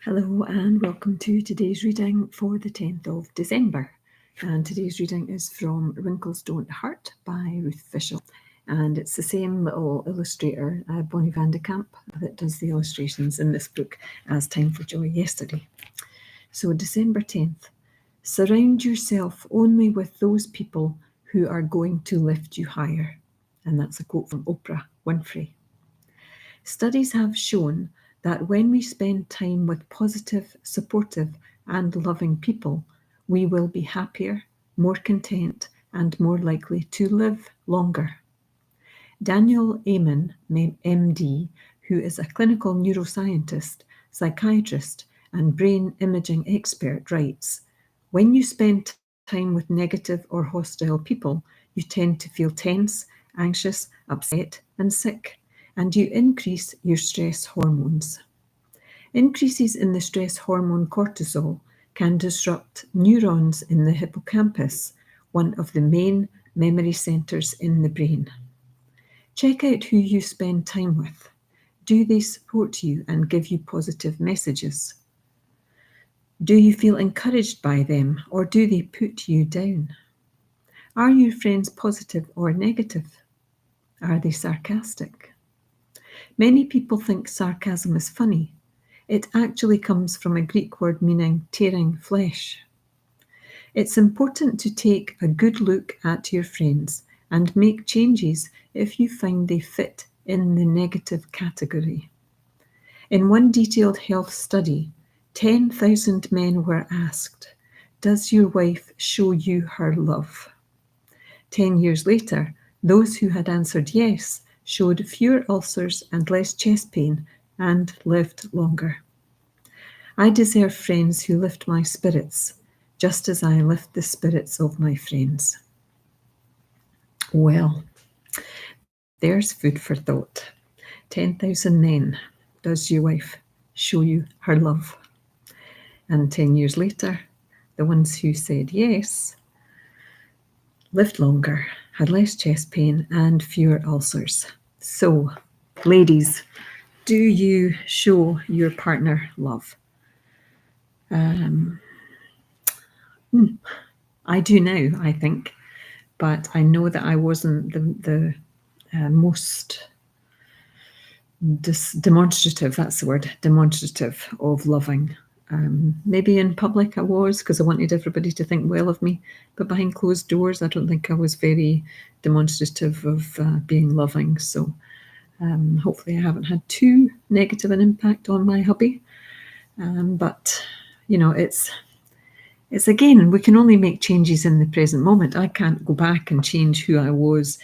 Hello and welcome to today's reading for the 10th of December. And today's reading is from Wrinkles Don't Hurt by Ruth Fishel. And it's the same little illustrator, Bonnie van de Kamp, that does the illustrations in this book as Time for Joy yesterday. So December 10th, surround yourself only with those people who are going to lift you higher. And that's a quote from Oprah Winfrey. Studies have shown that when we spend time with positive, supportive, and loving people, we will be happier, more content, and more likely to live longer. Daniel Amen, MD, who is a clinical neuroscientist, psychiatrist, and brain imaging expert, writes, "When you spend time with negative or hostile people, you tend to feel tense, anxious, upset, and sick, and you increase your stress hormones. Increases in the stress hormone cortisol can disrupt neurons in the hippocampus, one of the main memory centers in the brain. Check out who you spend time with. Do they support you and give you positive messages? Do you feel encouraged by them, or do they put you down? Are your friends positive or negative? Are they sarcastic? Many people think sarcasm is funny. It actually comes from a Greek word meaning tearing flesh. It's important to take a good look at your friends and make changes if you find they fit in the negative category. In one detailed health study, 10,000 men were asked, "Does your wife show you her love?" 10 years later, those who had answered yes showed fewer ulcers and less chest pain and lived longer. I deserve friends who lift my spirits, just as I lift the spirits of my friends. Well, there's food for thought. 10,000 men, does your wife show you her love? And 10 years later, the ones who said yes lived longer, had less chest pain, and fewer ulcers. So, ladies, do you show your partner love? I do now, I think, but I know that I wasn't the most demonstrative, that's the word, demonstrative of loving. Maybe in public I was, because I wanted everybody to think well of me, but behind closed doors I don't think I was very demonstrative of being loving. So hopefully I haven't had too negative an impact on my hubby. But, you know, it's again, we can only make changes in the present moment. I can't go back and change who I was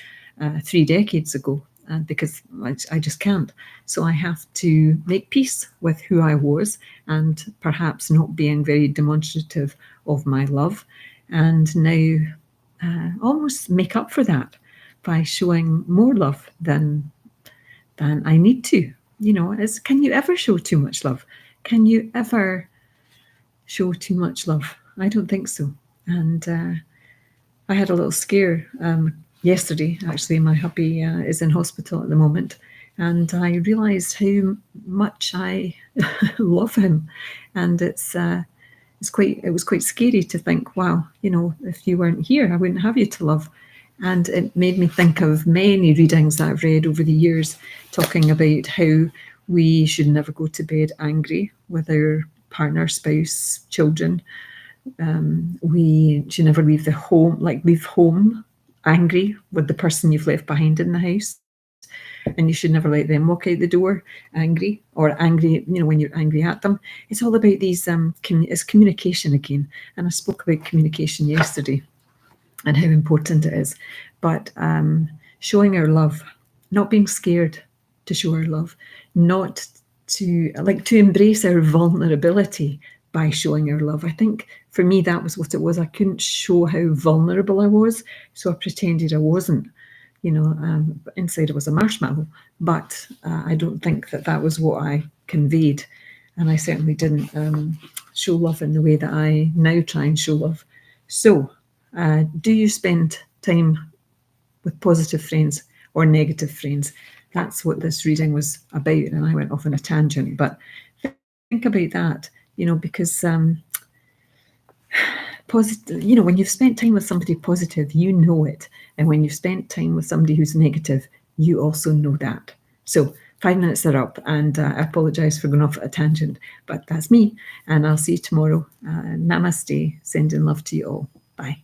3 decades ago because I just can't. So I have to make peace with who I was and perhaps not being very demonstrative of my love, and now almost make up for that by showing more love than I need to. You know, can you ever show too much love? Can you ever show too much love? I don't think so. And I had a little scare yesterday. Actually, my hubby is in hospital at the moment, and I realised how much I love him, and it was quite scary to think, wow, you know, if you weren't here, I wouldn't have you to love. And it made me think of many readings that I've read over the years talking about how we should never go to bed angry with our partner, spouse, children. We should never leave home angry with the person you've left behind in the house. And you should never let them walk out the door angry, you know, when you're angry at them. It's all about these, it's communication again. And I spoke about communication yesterday and how important it is. But showing our love, not being scared to show our love, not to embrace our vulnerability by showing our love. I think for me that was what it was. I couldn't show how vulnerable I was, so I pretended I wasn't. You know, inside I was a marshmallow, but I don't think that was what I conveyed, and I certainly didn't show love in the way that I now try and show love. So, do you spend time with positive friends or negative friends? That's what this reading was about, and I went off on a tangent, but think about that, because positive, when you've spent time with somebody positive, you know it. And when you've spent time with somebody who's negative, you also know that. So 5 minutes are up, and I apologise for going off at a tangent, but that's me. And I'll see you tomorrow. Namaste. Sending love to you all. Bye.